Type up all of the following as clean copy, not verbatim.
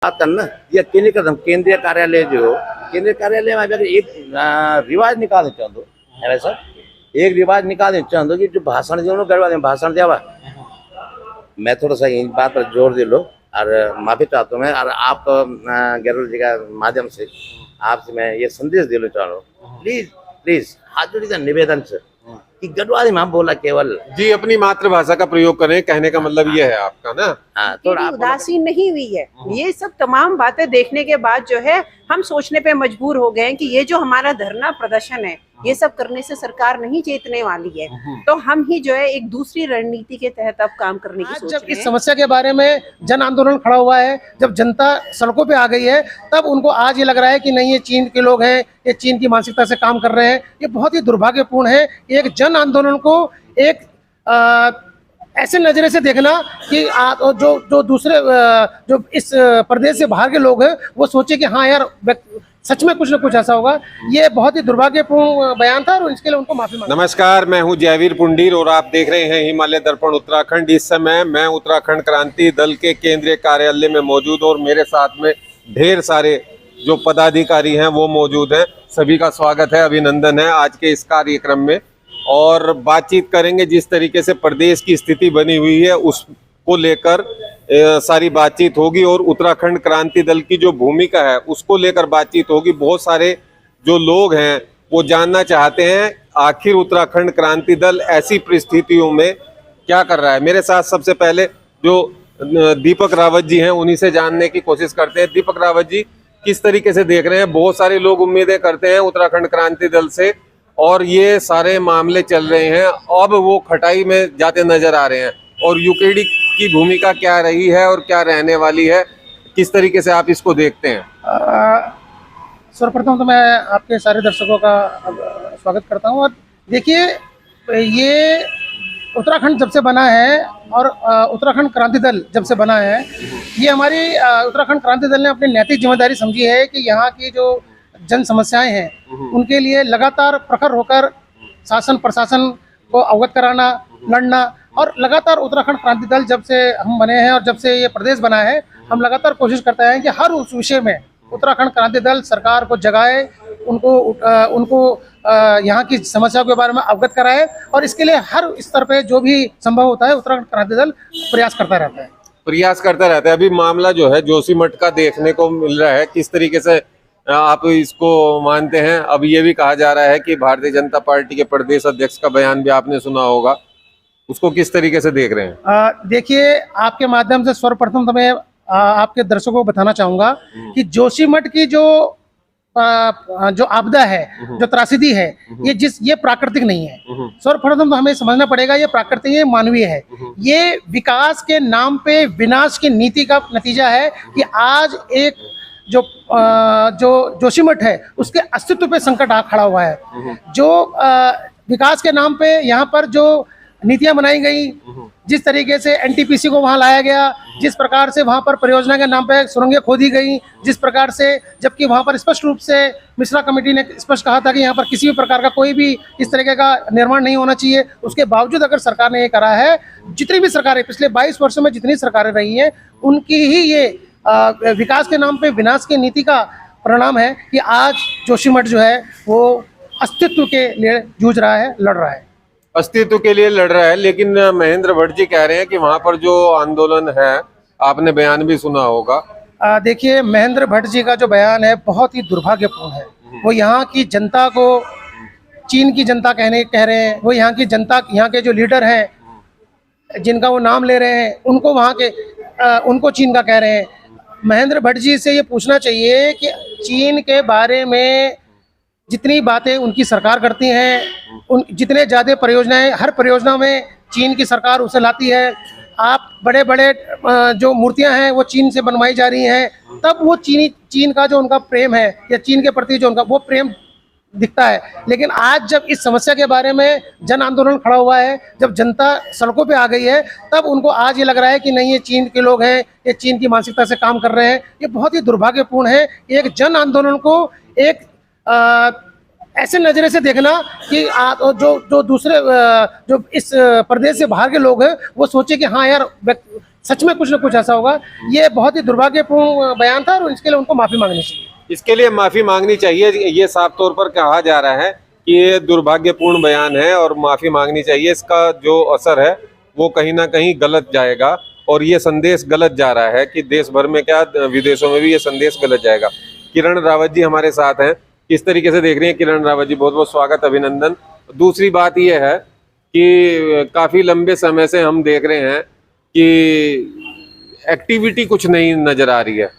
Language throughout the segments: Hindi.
बात करना या केंद्रीय कार्यालय जो केंद्रीय कार्यालय में अगर एक रिवाज निकालना चाहते है सर एक रिवाज निकालना चाहते कि जो भाषण जो गड़बड़ भाषण देवा मैं थोड़ा सा इन बात पर जोर दे लो और माफी चाहता हूँ मैं और आप गैरोल जी का माध्यम से आपसे मैं ये संदेश देना चाह रहा हूँ प्लीज प्लीज हाथ जोड़ी का निवेदन से कि गढ़वाली में बोला केवल जी अपनी मातृभाषा का प्रयोग करें, कहने का मतलब ये है आपका ना। हाँ, थोड़ा उदासीन नहीं हुई है। ये सब तमाम बातें देखने के बाद जो है हम सोचने पे मजबूर हो गए हैं कि ये जो हमारा धरना प्रदर्शन है ये सब करने से सरकार नहीं चेतने वाली है, तो हम ही जो है एक दूसरी रणनीति के तहत अब काम करने की सोच रहे हैं। जब इस समस्या के बारे में जन आंदोलन खड़ा हुआ है, जब जनता सड़कों पे आ गई है, तब उनको आज ये लग रहा है कि नहीं ये चीन के लोग हैं, ये चीन की मानसिकता से काम कर रहे हैं। ये बहुत ही दुर्भाग्यपूर्ण है। एक जन आंदोलन को एक ऐसे नजरे से देखना कि जो दूसरे जो इस प्रदेश से बाहर के लोग हैं वो सोचे कि हाँ यार सच में कुछ न कुछ ऐसा होगा। ये बहुत ही दुर्भाग्यपूर्ण बयान था और इसके लिए उनको माफी मांगता हूं। नमस्कार, मैं हूं जयवीर पुंडीर और आप देख रहे हैं हिमालय दर्पण उत्तराखंड। इस समय मैं उत्तराखंड क्रांति दल के केंद्रीय कार्यालय में मौजूद और मेरे साथ में ढेर सारे जो पदाधिकारी हैं वो मौजूद हैं। सभी का स्वागत है, अभिनंदन है आज के इस कार्यक्रम में और बातचीत करेंगे जिस तरीके से प्रदेश की स्थिति बनी हुई है उसको लेकर सारी बातचीत होगी और उत्तराखंड क्रांति दल की जो भूमिका है उसको लेकर बातचीत होगी। बहुत सारे जो लोग हैं वो जानना चाहते हैं आखिर उत्तराखंड क्रांति दल ऐसी परिस्थितियों में क्या कर रहा है। मेरे साथ सबसे पहले जो दीपक रावत जी हैं उन्हीं से जानने की कोशिश करते हैं। दीपक रावत जी, किस तरीके से देख रहे हैं? बहुत सारे लोग उम्मीदें करते हैं उत्तराखंड क्रांति दल से और ये सारे मामले चल रहे हैं, अब वो खटाई में जाते नजर आ रहे हैं और यूकेडी की भूमिका क्या रही है और क्या रहने वाली है, किस तरीके से आप इसको देखते हैं? सर्वप्रथम तो मैं आपके सारे दर्शकों का स्वागत करता हूं। और देखिए, ये उत्तराखंड जब से बना है और उत्तराखंड क्रांति दल जब से बना है, ये हमारी उत्तराखंड क्रांति दल ने अपनी नैतिक जिम्मेदारी समझी है कि यहाँ की जो जन समस्याएं हैं उनके लिए लगातार प्रखर होकर शासन प्रशासन को अवगत कराना, लड़ना। और लगातार उत्तराखंड क्रांति दल जब से हम बने हैं और जब से ये प्रदेश बना है, हम लगातार कोशिश करते हैं कि हर उस विषय में उत्तराखंड क्रांति दल सरकार को जगाए, उनको यहाँ की समस्याओं के बारे में अवगत कराए और इसके लिए हर स्तर पे जो भी संभव होता है उत्तराखंड क्रांति दल प्रयास करता रहता है। अभी मामला जो है जोशीमठ का देखने को मिल रहा है, किस तरीके से आप इसको मानते हैं? अब ये भी कहा जा रहा है कि भारतीय जनता पार्टी के प्रदेश अध्यक्ष का बयान भी आपने सुना होगा, उसको किस तरीके से देख रहे हैं? देखिए, आपके माध्यम से सर्वप्रथम तो मैं आपके दर्शकों को बताना चाहूंगा कि जोशीमठ की जो आपदा है, जो त्रासदी है, ये प्राकृतिक नहीं है। सर्वप्रथम तो हमें समझना पड़ेगा ये प्राकृतिक है, मानवीय है। ये विकास के नाम पे विनाश की नीति का नतीजा है कि आज एक जो जोशीमठ है उसके अस्तित्व पे संकट आ खड़ा हुआ है। जो विकास के नाम पे यहाँ पर जो नीतियां बनाई गई, जिस तरीके से एनटीपीसी को वहां लाया गया, जिस प्रकार से वहां पर परियोजना के नाम पे सुरंगें खोदी गई, जिस प्रकार से, जबकि वहां पर स्पष्ट रूप से मिश्रा कमेटी ने स्पष्ट कहा था कि यहाँ पर किसी भी प्रकार का कोई भी इस तरीके का निर्माण नहीं होना चाहिए। उसके बावजूद अगर सरकार ने ये करा है, जितनी भी सरकारें पिछले 22 वर्षों में जितनी सरकारें रही हैं उनकी ही ये विकास के नाम पे विनाश की नीति का परिणाम है कि आज जोशीमठ जो है वो अस्तित्व के लिए जूझ रहा है, लड़ रहा है, अस्तित्व के लिए लड़ रहा है। लेकिन महेंद्र भट्ट जी कह रहे हैं कि वहां पर जो आंदोलन है, आपने बयान भी सुना होगा। देखिए, महेंद्र भट्ट जी का जो बयान है बहुत ही दुर्भाग्यपूर्ण है। वो यहाँ की जनता को चीन की जनता कह रहे हैं। वो यहाँ की जनता, यहाँ के जो लीडर हैं जिनका वो नाम ले रहे हैं उनको उनको चीन का कह रहे हैं। महेंद्र भट्ट जी से ये पूछना चाहिए कि चीन के बारे में जितनी बातें उनकी सरकार करती हैं, जितने ज़्यादा परियोजनाएं, हर परियोजना में चीन की सरकार उसे लाती है। आप बड़े बड़े जो मूर्तियां हैं वो चीन से बनवाई जा रही हैं, तब वो चीन का जो उनका प्रेम है या चीन के प्रति जो उनका वो प्रेम दिखता है। लेकिन आज जब इस समस्या के बारे में जन आंदोलन खड़ा हुआ है, जब जनता सड़कों पे आ गई है, तब उनको आज ये लग रहा है कि नहीं ये चीन के लोग हैं, ये चीन की मानसिकता से काम कर रहे हैं। ये बहुत ही दुर्भाग्यपूर्ण है। एक जन आंदोलन को एक ऐसे नजरे से देखना कि जो दूसरे जो इस प्रदेश से बाहर के लोग हैं वो सोचे कि हाँ यार सच में कुछ न कुछ ऐसा होगा। ये बहुत ही दुर्भाग्यपूर्ण बयान था और इसके लिए उनको माफी मांगनी चाहिए। इसके लिए माफी मांगनी चाहिए। ये साफ तौर पर कहा जा रहा है कि ये दुर्भाग्यपूर्ण बयान है और माफी मांगनी चाहिए। इसका जो असर है वो कहीं ना कहीं गलत जाएगा और ये संदेश गलत जा रहा है कि देश भर में क्या विदेशों में भी ये संदेश गलत जाएगा। किरण रावत जी हमारे साथ हैं, किस तरीके से देख रही हैं? किरण रावत जी, बहुत बहुत स्वागत, अभिनंदन। दूसरी बात ये है कि काफी लंबे समय से हम देख रहे हैं कि एक्टिविटी कुछ नहीं नजर आ रही है।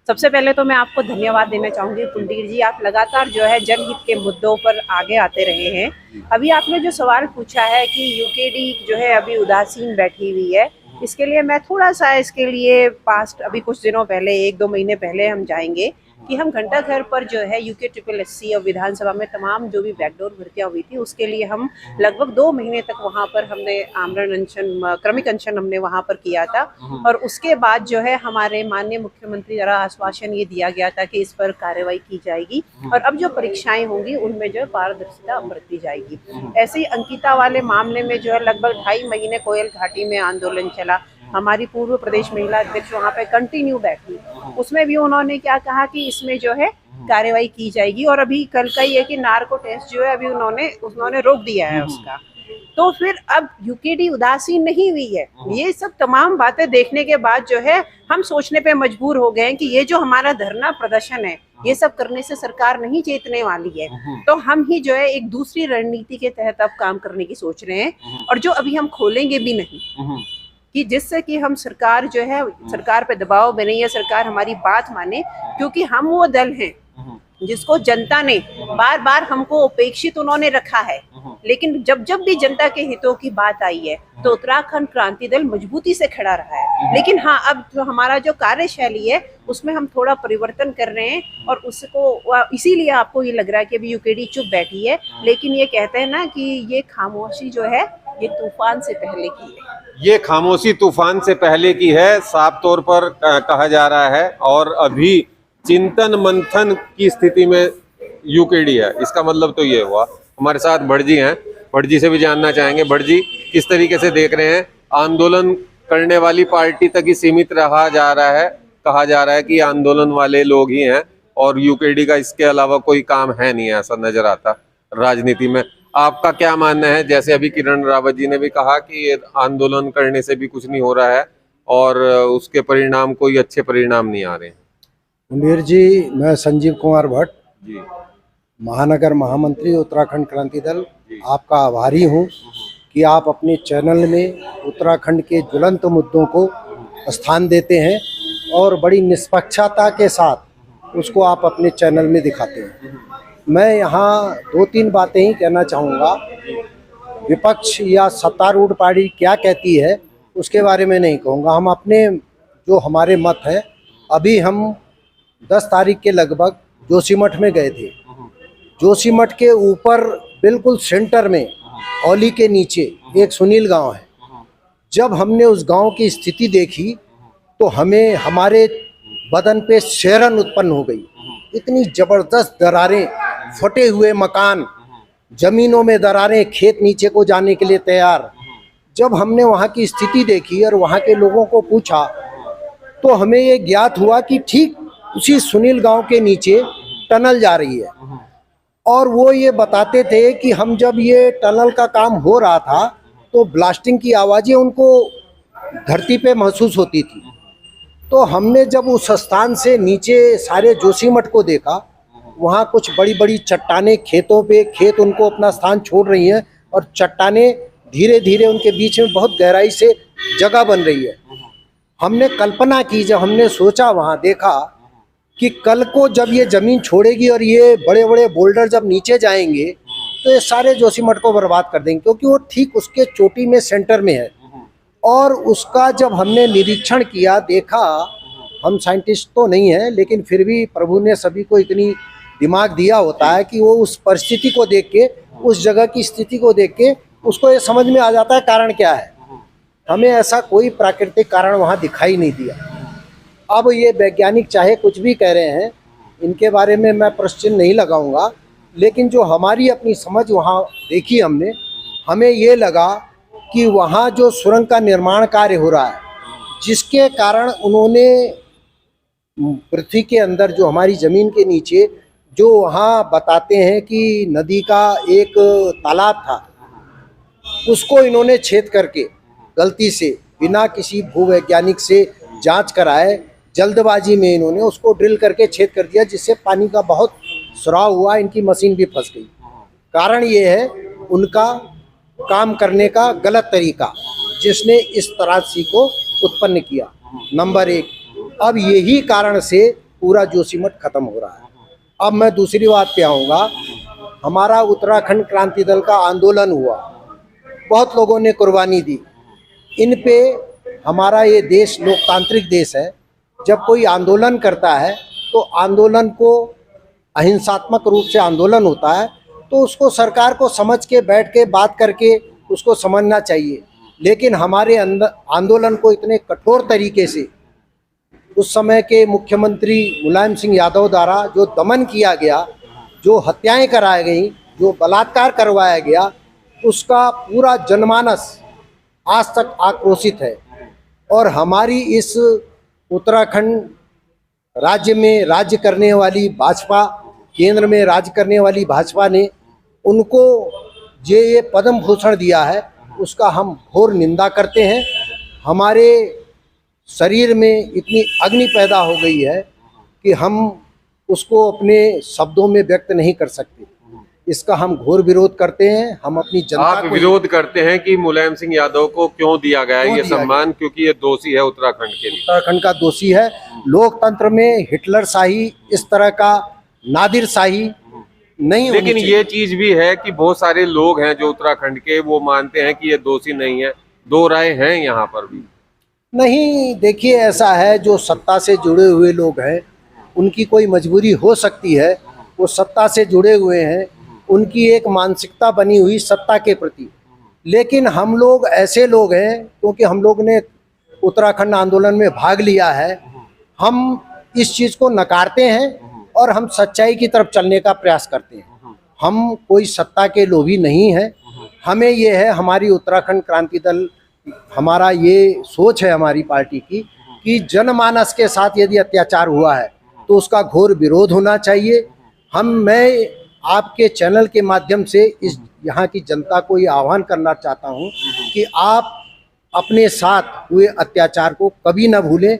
सबसे पहले तो मैं आपको धन्यवाद देना चाहूंगी पुंडीर जी, आप लगातार जो है जनहित के मुद्दों पर आगे आते रहे हैं। अभी आपने जो सवाल पूछा है कि यूकेडी जो है अभी उदासीन बैठी हुई है, इसके लिए मैं थोड़ा सा इसके लिए पास्ट अभी कुछ दिनों पहले 1-2 महीने पहले हम जाएंगे कि हम घंटा घर पर जो है यूके SSSC और विधानसभा में तमाम जो भी बैकडोर भर्तियां हुई थी उसके लिए हम लगभग 2 महीने तक वहां पर हमने आमरण अनशन, क्रमिक अनशन हमने वहां पर किया था। और उसके बाद जो है हमारे माननीय मुख्यमंत्री द्वारा आश्वासन ये दिया गया था कि इस पर कार्रवाई की जाएगी और अब जो परीक्षाएं होंगी उनमें जो पारदर्शिता बरती जाएगी। ऐसे ही अंकिता वाले मामले में जो है लगभग 2.5 महीने कोयल घाटी में आंदोलन चला। हमारी पूर्व प्रदेश महिला अध्यक्ष वहाँ पे कंटिन्यू बैठी, उसमें भी उन्होंने क्या कहा कि इसमें जो है कार्रवाई की जाएगी। और अभी कल का ही है कि नार्को टेस्ट जो है अभी उन्होंने रोक दिया है उसका। तो फिर अब यूकेडी उदासीन नहीं हुई है। ये सब तमाम बातें देखने के बाद जो है हम सोचने पे मजबूर हो गए हैं कि ये जो हमारा धरना प्रदर्शन है ये सब करने से सरकार नहीं चेतने वाली है। तो हम ही जो है एक दूसरी रणनीति के तहत अब काम करने की सोच रहे हैं और जो अभी हम खोलेंगे भी नहीं कि जिससे कि हम सरकार जो है सरकार पे दबाव बने या सरकार हमारी बात माने, क्योंकि हम वो दल हैं जिसको जनता ने बार बार हमको उपेक्षित उन्होंने रखा है। लेकिन जब जब भी जनता के हितों की बात आई है तो उत्तराखंड क्रांति दल मजबूती से खड़ा रहा है। लेकिन हाँ, अब जो हमारा जो कार्यशैली है उसमें हम थोड़ा परिवर्तन कर रहे हैं और उसको इसीलिए आपको ये लग रहा है कि अभी यूकेडी चुप बैठी है। लेकिन ये कहते हैं ना कि ये खामोशी जो है ये तूफान से पहले की है। ये खामोशी तूफान से पहले की है, साफ तौर पर कहा जा रहा है। और अभी चिंतन मंथन की स्थिति में यूकेडी है, इसका मतलब तो ये हुआ। हमारे साथ भटजी हैं, भटजी से भी जानना चाहेंगे। भटजी, किस तरीके से देख रहे हैं? आंदोलन करने वाली पार्टी तक ही सीमित रहा जा रहा है, कहा जा रहा है कि आंदोलन वाले लोग ही हैं और यूकेडी का इसके अलावा कोई काम है नहीं, ऐसा नजर आता राजनीति में। आपका क्या मानना है? जैसे अभी किरण रावत जी ने भी कहा कि आंदोलन करने से भी कुछ नहीं हो रहा है और उसके परिणाम कोई अच्छे परिणाम नहीं आ रहे हैं। मुनीर जी, मैं संजीव कुमार भट्ट जी, महानगर महामंत्री उत्तराखंड क्रांति दल, आपका आभारी हूँ कि आप अपने चैनल में उत्तराखंड के ज्वलंत मुद्दों को स्थान देते हैं और बड़ी निष्पक्षता के साथ उसको आप अपने चैनल में दिखाते हैं। मैं यहाँ 2-3 बातें ही कहना चाहूँगा। विपक्ष या सत्तारूढ़ पार्टी क्या कहती है उसके बारे में नहीं कहूँगा। हम अपने जो हमारे मत हैं, अभी हम 10 तारीख के लगभग जोशीमठ में गए थे। जोशीमठ के ऊपर बिल्कुल सेंटर में औली के नीचे एक सुनील गांव है। जब हमने उस गांव की स्थिति देखी तो हमें हमारे बदन पे शेरन उत्पन्न हो गई। इतनी ज़बरदस्त दरारें, फटे हुए मकान, ज़मीनों में दरारें, खेत नीचे को जाने के लिए तैयार। जब हमने वहाँ की स्थिति देखी और वहाँ के लोगों को पूछा तो हमें ये ज्ञात हुआ कि ठीक उसी सुनील गांव के नीचे टनल जा रही है। और वो ये बताते थे कि हम जब ये टनल का काम हो रहा था तो ब्लास्टिंग की आवाज़ें उनको धरती पे महसूस होती थी। तो हमने जब उस स्थान से नीचे सारे जोशीमठ को देखा, वहाँ कुछ बड़ी बड़ी चट्टानें, खेतों पे खेत उनको अपना स्थान छोड़ रही हैं और चट्टानें धीरे धीरे उनके बीच में बहुत गहराई से जगह बन रही है। हमने कल्पना की, जब हमने सोचा, वहाँ देखा कि कल को जब ये ज़मीन छोड़ेगी और ये बड़े बड़े बोल्डर जब नीचे जाएंगे तो ये सारे जोशीमठ को बर्बाद कर देंगे, क्योंकि वो ठीक उसके चोटी में सेंटर में है। और उसका जब हमने निरीक्षण किया, देखा, हम साइंटिस्ट तो नहीं हैं लेकिन फिर भी प्रभु ने सभी को इतनी दिमाग दिया होता है कि वो उस परिस्थिति को देख के, उस जगह की स्थिति को देख के उसको ये समझ में आ जाता है कारण क्या है। हमें ऐसा कोई प्राकृतिक कारण वहाँ दिखाई नहीं दिया। अब ये वैज्ञानिक चाहे कुछ भी कह रहे हैं, इनके बारे में मैं प्रश्न नहीं लगाऊंगा, लेकिन जो हमारी अपनी समझ वहाँ देखी हमने, हमें ये लगा कि वहाँ जो सुरंग का निर्माण कार्य हो रहा है, जिसके कारण उन्होंने पृथ्वी के अंदर जो हमारी ज़मीन के नीचे जो वहाँ बताते हैं कि नदी का एक तालाब था, उसको इन्होंने छेद करके गलती से बिना किसी भूवैज्ञानिक से जांच कराए जल्दबाजी में इन्होंने उसको ड्रिल करके छेद कर दिया, जिससे पानी का बहुत सुराव हुआ, इनकी मशीन भी फंस गई। कारण ये है उनका काम करने का गलत तरीका, जिसने इस तराशी को उत्पन्न किया। नंबर 1, अब यही कारण से पूरा जोशीमठ खत्म हो रहा है। अब मैं दूसरी बात पे आऊँगा। हमारा उत्तराखंड क्रांति दल का आंदोलन हुआ, बहुत लोगों ने कुर्बानी दी। इन पे हमारा ये देश लोकतांत्रिक देश है। जब कोई आंदोलन करता है तो आंदोलन को अहिंसात्मक रूप से आंदोलन होता है, तो उसको सरकार को समझ के बैठ के बात करके उसको समझना चाहिए। लेकिन हमारे अंदर आंदोलन को इतने कठोर तरीके से उस समय के मुख्यमंत्री मुलायम सिंह यादव द्वारा जो दमन किया गया, जो हत्याएं कराई गई, जो बलात्कार करवाया गया, उसका पूरा जनमानस आज तक आक्रोशित है। और हमारी इस उत्तराखंड राज्य में राज्य करने वाली भाजपा, केंद्र में राज्य करने वाली भाजपा ने उनको ये पद्म भूषण दिया है, उसका हम घोर निंदा करते हैं। हमारे शरीर में इतनी अग्नि पैदा हो गई है कि हम उसको अपने शब्दों में व्यक्त नहीं कर सकते। इसका हम घोर विरोध करते हैं। हम अपनी जनता आप विरोध करते हैं कि मुलायम सिंह यादव को क्यों दिया गया है ये सम्मान? क्योंकि ये दोषी है उत्तराखंड के लिए, उत्तराखंड का दोषी है। लोकतंत्र में हिटलर शाही, इस तरह का नादिर शाही नहीं। लेकिन ये चीज भी है कि बहुत सारे लोग हैं जो उत्तराखंड के, वो मानते हैं कि ये दोषी नहीं है। दो राय हैं यहाँ पर भी। नहीं, देखिए ऐसा है, जो सत्ता से जुड़े हुए लोग हैं उनकी कोई मजबूरी हो सकती है। वो सत्ता से जुड़े हुए हैं, उनकी एक मानसिकता बनी हुई सत्ता के प्रति। लेकिन हम लोग ऐसे लोग हैं, क्योंकि हम लोग ने उत्तराखंड आंदोलन में भाग लिया है, हम इस चीज़ को नकारते हैं और हम सच्चाई की तरफ चलने का प्रयास करते हैं। हम कोई सत्ता के लोभी नहीं हैं। हमें ये है, हमारी उत्तराखंड क्रांति दल, हमारा ये सोच है हमारी पार्टी की कि जनमानस के साथ यदि अत्याचार हुआ है तो उसका घोर विरोध होना चाहिए। मैं आपके चैनल के माध्यम से इस यहाँ की जनता को ये आह्वान करना चाहता हूँ कि आप अपने साथ हुए अत्याचार को कभी न भूलें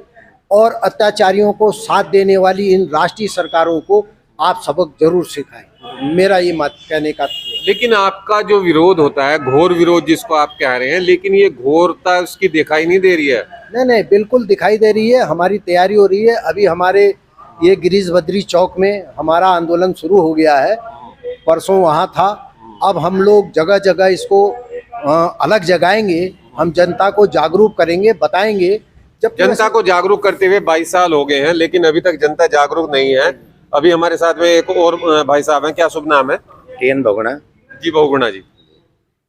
और अत्याचारियों को साथ देने वाली इन राष्ट्रीय सरकारों को आप सबक जरूर सिखाएं। मेरा ये मत कहने का। लेकिन आपका जो विरोध होता है, घोर विरोध जिसको आप कह रहे हैं, लेकिन ये घोरता उसकी दिखाई नहीं दे रही है। नहीं, बिल्कुल दिखाई दे रही है। हमारी तैयारी हो रही है। अभी हमारे ये गिरीश बद्री चौक में हमारा आंदोलन शुरू हो गया है। परसों वहाँ था। अब हम लोग जगह जगह इसको अलग जगाएंगे। हम जनता को जागरूक करेंगे, बताएंगे। जब जनता को जागरूक करते हुए 22 साल हो गए हैं, लेकिन अभी तक जनता जागरूक नहीं है। अभी हमारे साथ में एक और भाई साहब हैं। क्या शुभ नाम है? TN बहुगुणा जी। बहुगुणा जी,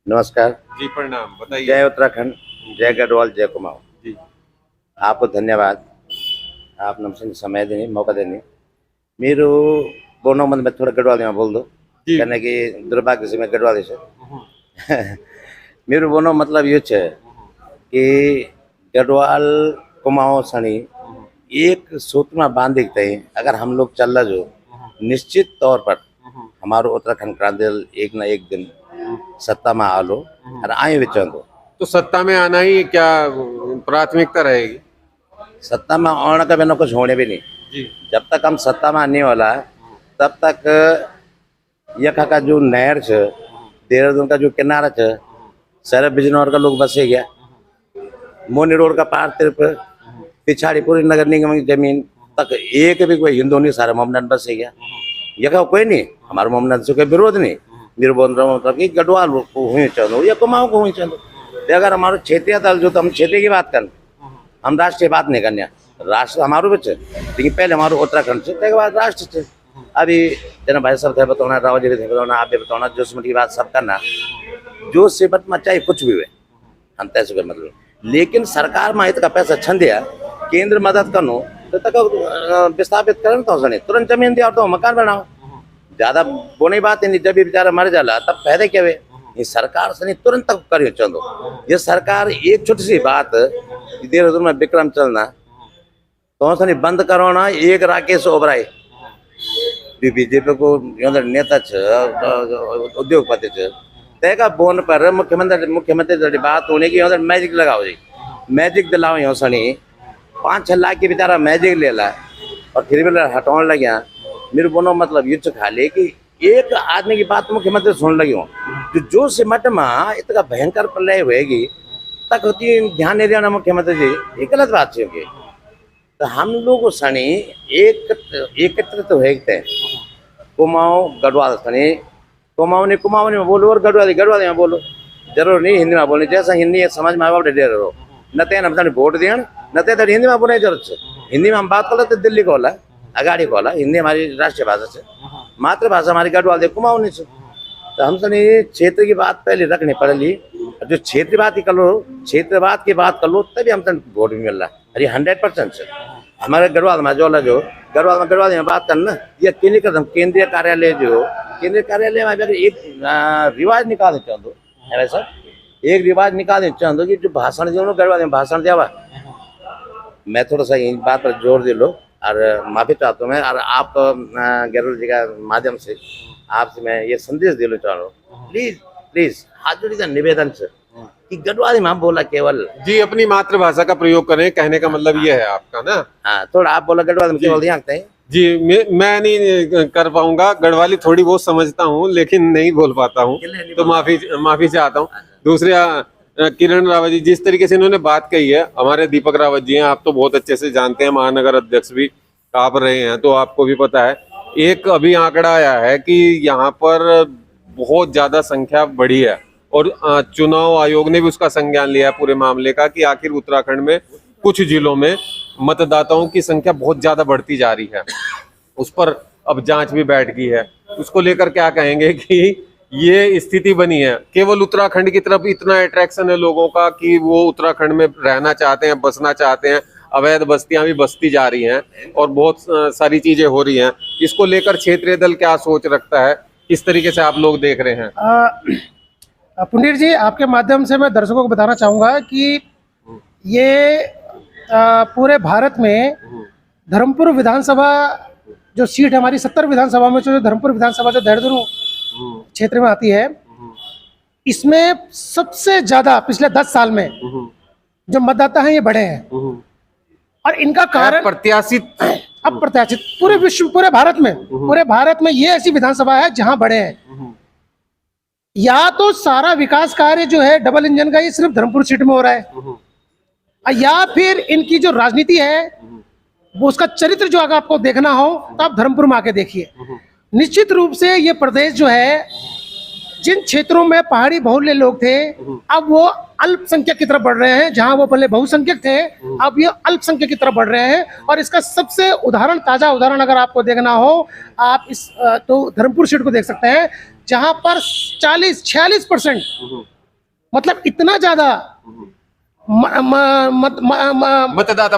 नमस्कार जी प्रणाम। बताइए। जय उत्तराखंड, जय गढ़वाल, जय कुमाऊं जी। आपको धन्यवाद। आप नमसे समय देने, मौका देने। मेरे बोनो मन में थोड़ा गढ़वाल में बोल दो, कहने की दुर्भाग्य से मैं गढ़वाली से मेरे बोनो मतलब ये है कि गढ़वाल कुमाऊं सनी एक सूत्र में बांध दिखते हैं। अगर हम लोग चल रहा जो निश्चित तौर पर हमारो उत्तराखंड क्रांति दल एक न एक दिन सत्ता में आ लो और आए विचन दो। तो सत्ता में आना ही क्या प्राथमिकता रहेगी? सत्ता में आने का बिना कुछ होने भी नहीं जी। जब तक हम सत्ता में आने वाला है तब तक यहाँ का जो नहर है, देहरादून का जो किनारा है, सारे बिजनौर का लोग बसे गया। मोनी रोड का पार तिरप पिछाड़ी पूरी नगर निगम की जमीन तक एक भी कोई हिंदू नहीं, सारा मोमडन बसे गया। यहाँ कोई नहीं, हमारे मोमडन से कोई विरोध नहीं। मेरे बोल रहा हूँ कि गढ़वाल को हुई चलो या कुमाऊं को हुई चलो। अगर हमारे क्षेत्रीय दल जो, तो हम क्षेत्रीय की बात करें, हम राष्ट्रीय बात नहीं करने। राष्ट्र हमारे बच्चे, लेकिन पहले हमारे उत्तराखंड से, उसके बाद राष्ट्र से। अभी जना भाई साहब थे बताना, रावत जी थे बताना, आप भी बताना, जोशीमठ की बात सब करना, जो से बत में चाहे कुछ भी हुए, हम तैसे कोई मतलब। लेकिन सरकार में इतना पैसा छन दिया, केंद्र मदद करो तो तक विस्थापित करें तो सने तुरंत जमीन दिया और तो मकान बनाओ। ज्यादा वो नहीं बात है। जब भी बेचारा मर जाला तब फायदे क्या हुए, ये सरकार से तुरंत तक कर चंदो ये सरकार एक छोटी सी बात देहरादून में विक्रम चलना तो सनी बंद करोना एक राकेश ओबराय बीजेपी को नेता उद्योगपति तेका बोन पर मुख्यमंत्री बात होने की मैजिक लगाओ जी मैजिक दिलाओ यो सनी 5-6 लाख के बेचारा मैजिक ले ला और फिर भी हटाने लगे मेरे बोनो मतलब ये खा ले कि एक आदमी की बात मुख्यमंत्री सुन लगी हो जो सिमट में इतना भयंकर प्रलय होएगी तक होती ध्यान नहीं देना मुख्यमंत्री जी ये गलत बात है होगी तो हम लोग सनी एकत्रित होते हैं कुमाऊं गढ़वाल सनी कुमाऊं में बोलो और गढ़वाली में बोलो जरूर नहीं हिंदी में बोलनी जैसा हिंदी समझ में आवा डेर रहो न ते हम वोट देण न ते हिंदी में बोलने जरूरत है हिंदी में हम बात कर तो दिल्ली को होला अगाड़ी को होला हिंदी हमारी राष्ट्रीय भाषा से मातृभाषा हमारी गढ़वाल दे कुमाऊं नहीं से तो हम सनी क्षेत्र की बात पहले रखनी पड़ेगी जो क्षेत्रवाद की बात कर लो तभी हम वोट भी मिल रहा है अरे 100% से हमारे गढ़वाल में गढ़वाल में बात करना ये केंद्रीय कार्यालय में अगर एक रिवाज निकालना चाहूँ है सर एक रिवाज निकालना चाहूँ कि जो भाषण जो गढ़वाल में भाषण दिया मैं थोड़ा सा इन बात पर जोर दे लो और माफी चाहता हूँ मैं और आप गैरोल जी का माध्यम से आपसे मैं ये संदेश देना चाह रहा हूँ प्लीज हाथ जोड़ी का निवेदन से कि गढ़वाली में बोला केवल जी अपनी मातृभाषा का प्रयोग करें कहने का मतलब ये है आपका ना। हाँ थोड़ा आप बोला गढ़वाली में केवल यहाँ हैं जी मैं नहीं कर पाऊंगा गढ़वाली थोड़ी बहुत समझता हूँ लेकिन नहीं बोल पाता हूँ तो माफी चाहता हूँ। दूसरे किरण रावत जी जिस तरीके से इन्होंने बात कही है हमारे दीपक रावत जी हैं आप तो बहुत अच्छे से जानते हैं महानगर अध्यक्ष भी आप रहे हैं तो आपको भी पता है एक अभी आंकड़ा आया है कि यहाँ पर बहुत ज्यादा संख्या बढ़ी है और चुनाव आयोग ने भी उसका संज्ञान लिया है पूरे मामले का कि आखिर उत्तराखंड में कुछ जिलों में मतदाताओं की संख्या बहुत ज्यादा बढ़ती जा रही है उस पर अब जांच भी बैठ गई है उसको लेकर क्या कहेंगे कि ये स्थिति बनी है केवल उत्तराखंड की तरफ इतना अट्रैक्शन है लोगों का कि वो उत्तराखंड में रहना चाहते हैं बसना चाहते हैं अवैध बस्तियां भी बसती जा रही हैं और बहुत सारी चीजें हो रही हैं इसको लेकर क्षेत्रीय दल क्या सोच रखता है किस तरीके से आप लोग देख रहे हैं। पुनीर जी आपके माध्यम से मैं दर्शकों को बताना चाहूँगा कि ये पूरे भारत में धर्मपुर विधानसभा जो सीट हमारी 70 विधानसभा में जो धर्मपुर विधानसभा जो देहरादून क्षेत्र में आती है इसमें सबसे ज्यादा पिछले 10 साल में जो मतदाता हैं ये बढ़े हैं और इनका कारण अप्रत्याशित पूरे विश्व पूरे भारत में ये ऐसी विधानसभा है जहां बढ़े हैं या तो सारा विकास कार्य जो है डबल इंजन का ये सिर्फ धर्मपुर सीट में हो रहा है या फिर इनकी जो राजनीति है वो उसका चरित्र जो अगर आपको देखना हो तो आप धर्मपुर में आके देखिए। निश्चित रूप से ये प्रदेश जो है जिन क्षेत्रों में पहाड़ी बहुल्य लोग थे अब वो अल्पसंख्यक की तरफ बढ़ रहे हैं जहां वो पहले बहुसंख्यक थे अब ये अल्पसंख्यक की तरफ बढ़ रहे हैं और इसका सबसे ताजा उदाहरण अगर आपको देखना हो आप इस तो धर्मपुर सीट को देख सकते हैं जहां पर 40-46% मतलब इतना ज्यादा मतदाता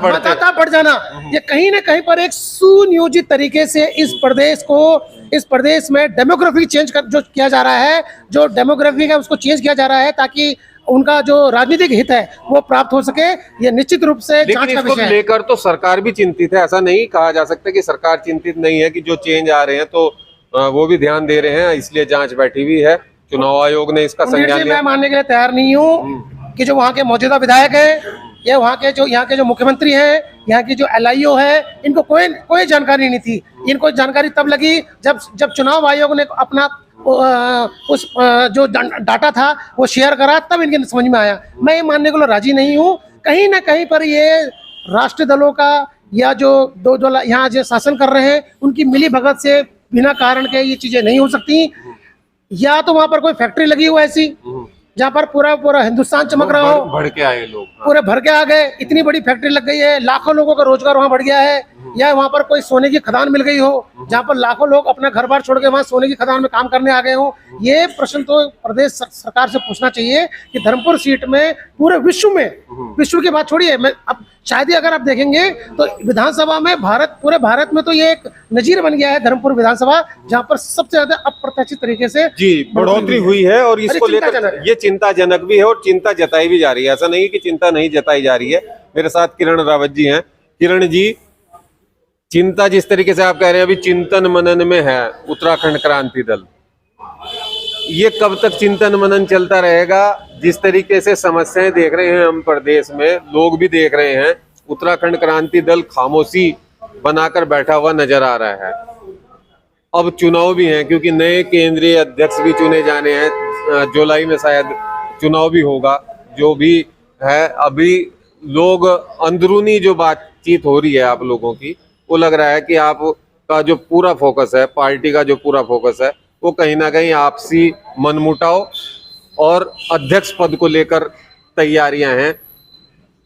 बढ़ जाना ये कहीं ना कहीं पर एक सुनियोजित तरीके से इस प्रदेश में डेमोग्राफी चेंज जो किया जा रहा है जो डेमोग्राफी है उसको चेंज किया जा रहा है ताकि उनका जो राजनीतिक हित है वो प्राप्त हो सके। ये निश्चित रूप से लेकिन इसको लेकर तो सरकार भी चिंतित है ऐसा नहीं कहा जा सकता कि सरकार चिंतित नहीं है कि जो चेंज आ रहे हैं तो वो भी ध्यान दे रहे हैं इसलिए जांच बैठी हुई है चुनाव आयोग ने इसका संज्ञान लिया। मैं मानने के लिए तैयार नहीं हूँ कि जो वहाँ के मौजूदा विधायक हैं या यहाँ के जो मुख्यमंत्री हैं यहाँ की जो LIO है इनको कोई जानकारी नहीं थी। इनको जानकारी तब लगी जब चुनाव आयोग ने अपना उस जो डाटा था वो शेयर करा तब इनके समझ में आया। मैं ये मानने के लिए राजी नहीं हूँ कहीं ना कहीं पर ये राष्ट्रीय दलों का या जो दो यहाँ जो शासन कर रहे हैं उनकी मिली भगत से बिना कारण के ये चीजें नहीं हो सकती। या तो वहाँ पर कोई फैक्ट्री लगी हो ऐसी जहाँ पर पूरा हिंदुस्तान चमक रहा हो भर के आए लोग पूरे भर के आ गए इतनी बड़ी फैक्ट्री लग गई है लाखों लोगों का रोजगार वहाँ बढ़ गया है या वहाँ पर कोई सोने की खदान मिल गई हो, जहाँ पर लाखों लोग अपना घर बार छोड़ के वहाँ सोने की खदान में काम करने आ गए हो। ये प्रश्न तो प्रदेश सरकार से पूछना चाहिए कि धर्मपुर सीट में पूरे विश्व में, विश्व की बात छोड़िए, मैं अब शायद ही अगर आप देखेंगे तो विधानसभा में पूरे भारत में तो ये एक नजीर बन गया है धर्मपुर विधानसभा, जहाँ पर सबसे ज्यादा अप्रत्याशित तरीके से जी बढ़ोतरी हुई है। और इसको लेकर ये चिंताजनक भी है और चिंता जताई भी जा रही है। ऐसा नहीं है कि चिंता नहीं जताई जा रही है। मेरे साथ किरण रावत जी हैं। किरण जी, चिंता जिस तरीके से आप कह रहे हैं अभी चिंतन मनन में है उत्तराखंड क्रांति दल, ये कब तक चिंतन मनन चलता रहेगा? जिस तरीके से समस्याएं देख रहे हैं हम प्रदेश में, लोग भी देख रहे हैं, उत्तराखंड क्रांति दल खामोशी बनाकर बैठा हुआ नजर आ रहा है। अब चुनाव भी हैं क्योंकि नए केंद्रीय अध्यक्ष भी चुने जाने हैं, जुलाई में शायद चुनाव भी होगा। जो भी है अभी लोग अंदरूनी जो बातचीत हो रही है आप लोगों की, वो लग रहा है कि आपका जो पूरा फोकस है, पार्टी का जो पूरा फोकस है, वो कहीं ना कहीं आपसी मनमुटाव और अध्यक्ष पद को लेकर तैयारियां हैं।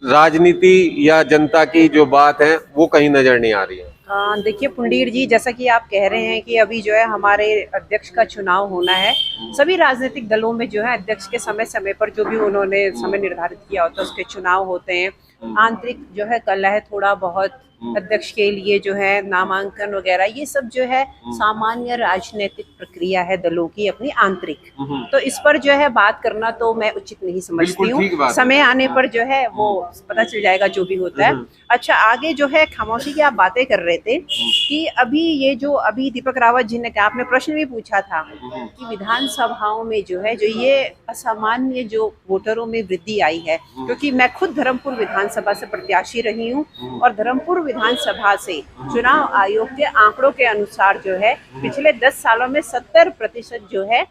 राजनीति या जनता की जो बात है वो कहीं नजर नहीं आ रही है। देखिए पुंडीर जी, जैसा कि आप कह रहे हैं कि अभी जो है हमारे अध्यक्ष का चुनाव होना है। सभी राजनीतिक दलों में जो है अध्यक्ष के समय समय पर जो भी उन्होंने समय निर्धारित किया होता है उसके चुनाव होते हैं। आंतरिक जो है कलह थोड़ा बहुत अध्यक्ष के लिए जो है नामांकन वगैरह, ये सब जो है सामान्य राजनीतिक प्रक्रिया है दलों की अपनी आंतरिक। तो इस पर जो है बात करना तो मैं उचित नहीं समझती हूँ। समय आने पर जो है वो पता चल जाएगा जो भी होता है। अच्छा, आगे जो है खामोशी की आप बातें कर रहे थे कि अभी ये जो अभी दीपक रावत जी ने कहा, आपने प्रश्न भी पूछा था कि विधानसभाओं में जो है जो ये असामान्य जो वोटरों में वृद्धि आई है, क्योंकि मैं खुद धर्मपुर विधानसभा से प्रत्याशी रही हूँ और धर्मपुर विधानसभा से चुनाव आयोग के आंकड़ों के अनुसार जो है पिछले 10 सालों में 70% जो है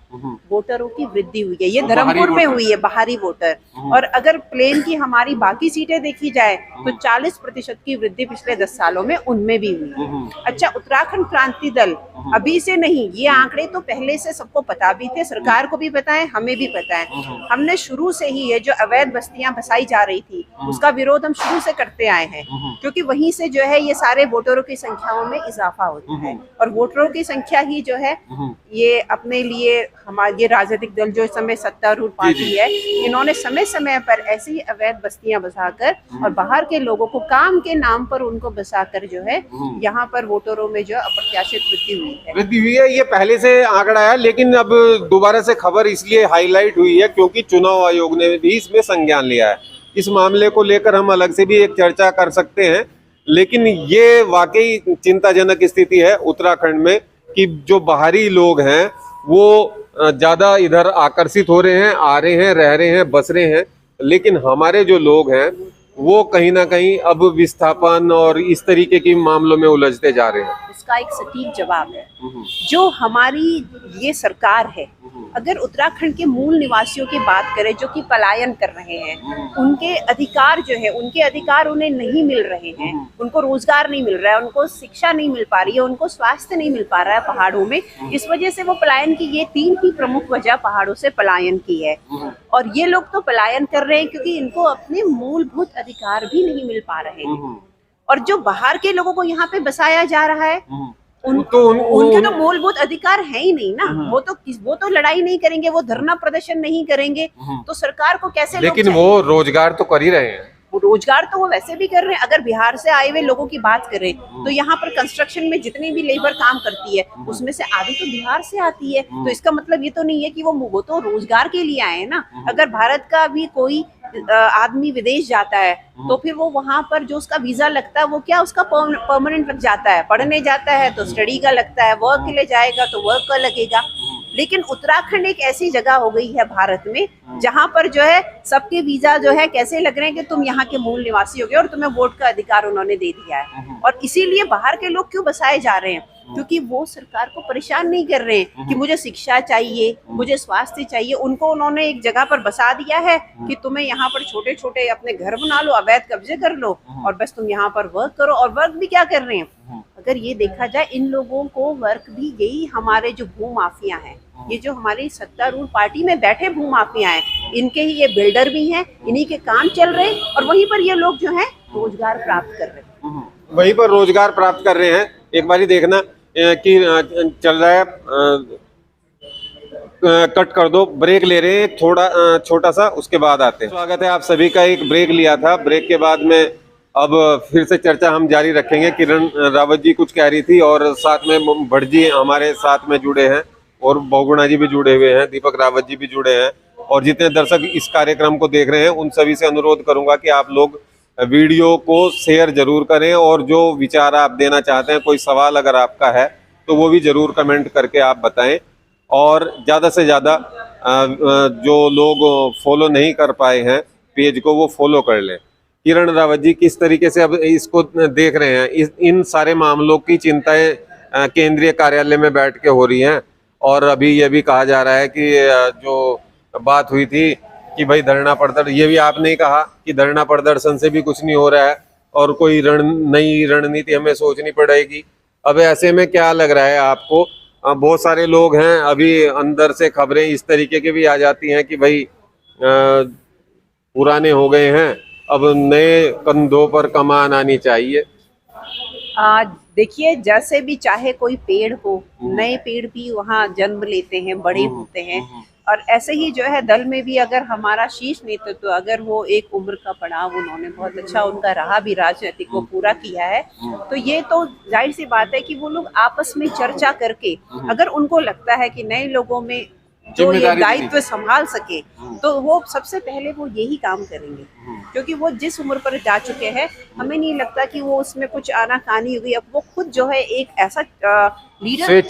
वोटरों की वृद्धि हुई है। ये धर्मपुर में हुई है, बाहरी वोटर। और अगर प्लेन की हमारी बाकी सीटें देखी जाए तो 40% की वृद्धि पिछले 10 सालों में उनमें भी हुई। अच्छा, उत्तराखंड क्रांति दल अभी से नहीं, ये आंकड़े तो पहले से सबको पता भी थे, सरकार को भी पता है, हमें भी पता है। हमने शुरू से ही ये जो अवैध बस्तियां बसाई जा रही थी उसका विरोध हम शुरू से करते आए हैं, क्योंकि वहीं से जो है ये सारे वोटरों की संख्याओं में इजाफा होता है। और वोटरों की संख्या ही जो है ये अपने लिए हमारे ये राजनीतिक दल जो इस समय सत्तारूढ़ पार्टी है, इन्होंने समय समय पर ऐसी अवैध बस्तियां बसाकर और बाहर के लोगों को काम के नाम पर उनको बसाकर जो है यहाँ पर वोटरों में जो अप्रत्याशित वृद्धि हुई है। ये पहले से आंकड़ा है, लेकिन अब दोबारा से खबर इसलिए हाईलाइट हुई है क्योंकि चुनाव आयोग ने भी इसमें संज्ञान लिया है। इस मामले को लेकर हम अलग से भी एक चर्चा कर सकते हैं, लेकिन ये वाकई चिंताजनक स्थिति है उत्तराखंड में कि जो बाहरी लोग हैं वो ज्यादा इधर आकर्षित हो रहे हैं, आ रहे हैं, रह रहे हैं, बस रहे हैं, लेकिन हमारे जो लोग हैं वो कहीं ना कहीं अब विस्थापन और इस तरीके के मामलों में उलझते जा रहे हैं। इसका एक सटीक जवाब है जो हमारी ये सरकार है। अगर उत्तराखंड के मूल निवासियों की बात करें जो कि पलायन कर रहे हैं, उनके अधिकार जो है, उनके अधिकार उन्हें नहीं मिल रहे हैं, उनको रोजगार नहीं मिल रहा है, उनको शिक्षा नहीं मिल पा रही है, उनको स्वास्थ्य नहीं मिल पा रहा है पहाड़ों में। इस वजह से वो पलायन की, ये 3 ही प्रमुख वजह पहाड़ों से पलायन की है। और ये लोग तो पलायन कर रहे हैं क्योंकि इनको अपने मूलभूत अधिकार भी नहीं मिल पा रहे हैं। और जो बाहर के लोगों को यहाँ पे बसाया जा रहा है उनके तो मूलभूत अधिकार है ही नहीं ना। वो तो लड़ाई नहीं करेंगे, वो धरना प्रदर्शन नहीं करेंगे, तो सरकार को कैसे? लेकिन वो रोजगार तो कर ही रहे हैं। रोजगार तो वो वैसे भी कर रहे हैं। अगर बिहार से आए हुए लोगों की बात करें तो यहाँ पर कंस्ट्रक्शन में जितनी भी लेबर काम करती है उसमें से आधी तो बिहार से आती है। तो इसका मतलब ये तो नहीं है कि वो तो रोजगार के लिए आए हैं ना। अगर भारत का भी कोई आदमी विदेश जाता है तो फिर वो वहां पर जो उसका वीजा लगता है वो क्या उसका परमानेंट लग जाता है। पढ़ने जाता है तो स्टडी का लगता है, वर्क के लिए जाएगा तो वर्क का लगेगा। लेकिन उत्तराखंड एक ऐसी जगह हो गई है भारत में जहां पर जो है सबके वीजा जो है कैसे लग रहे हैं कि तुम यहाँ के मूल निवासी हो गए और तुम्हें वोट का अधिकार उन्होंने दे दिया है। और इसीलिए बाहर के लोग क्यों बसाए जा रहे हैं? क्योंकि वो सरकार को परेशान नहीं कर रहे हैं कि मुझे शिक्षा चाहिए, मुझे स्वास्थ्य चाहिए। उनको उन्होंने एक जगह पर बसा दिया है कि तुम्हें यहाँ पर छोटे छोटे अपने घर बना लो, अवैध कब्जे कर लो और बस तुम यहाँ पर वर्क करो। और वर्क भी क्या कर रहे हैं? अगर ये देखा जाए इन लोगों को वर्क भी यही हमारे जो भूमाफिया हैं, ये जो हमारी सत्तारूढ़ पार्टी में बैठे भूमाफिया हैं, इनके ही ये बिल्डर भी हैं, इन्हीं के काम चल रहे हैं और वहीं पर ये लोग जो है रोजगार प्राप्त कर रहे हैं। वहीं पर रोजगार प्राप्त कर रहे हैं। एक बारी देखना कि चल रहा है, कट कर दो, ब्रेक ले रहे हैं थोड़ा छोटा सा, उसके बाद आते हैं। स्वागत है आप सभी का। एक ब्रेक लिया था, ब्रेक के बाद में अब फिर से चर्चा हम जारी रखेंगे। किरण रावत जी कुछ कह रही थी और साथ में भट्ट जी हमारे साथ में जुड़े हैं और बहुगुणा जी भी जुड़े हुए हैं, दीपक रावत जी भी जुड़े हैं, और जितने दर्शक इस कार्यक्रम को देख रहे हैं उन सभी से अनुरोध करूंगा कि आप लोग वीडियो को शेयर जरूर करें और जो विचार आप देना चाहते हैं, कोई सवाल अगर आपका है तो वो भी जरूर कमेंट करके आप बताएं। और ज़्यादा से ज़्यादा जो लोग फॉलो नहीं कर पाए हैं पेज को, वो फॉलो कर लें। किरण रावत जी किस तरीके से अब इसको देख रहे हैं? इन सारे मामलों की चिंताएं केंद्रीय कार्यालय में बैठ के हो रही हैं, और अभी ये भी कहा जा रहा है कि जो बात हुई थी कि भाई धरना प्रदर्शन, ये भी आपने ही कहा कि धरना प्रदर्शन से भी कुछ नहीं हो रहा है और कोई नई रणनीति हमें सोचनी पड़ेगी। अब ऐसे में क्या लग रहा है आपको? बहुत सारे लोग हैं, अभी अंदर से खबरें इस तरीके की भी आ जाती हैं कि भाई पुराने हो गए हैं, अब नए कंधों पर कमान आनी चाहिए। देखिए, जैसे भी चाहे कोई पेड़ हो, नए पेड़ भी वहाँ जन्म लेते हैं, बड़े होते हैं, और ऐसे ही जो है दल में भी अगर हमारा शीर्ष नेतृत्व, अगर वो एक उम्र का पड़ाव उन्होंने बहुत अच्छा उनका रहा भी, राजनीतिक को पूरा किया है, तो ये तो जाहिर सी बात है कि वो लोग आपस में चर्चा करके, अगर उनको लगता है कि नए लोगों में जो ये दायित्व संभाल सके, तो वो सबसे पहले वो यही काम करेंगे, क्योंकि वो जिस उम्र पर जा चुके हैं, हमें नहीं लगता कि वो उसमें कुछ आनाकानी हुई। अब वो खुद जो है एक ऐसा लीडर,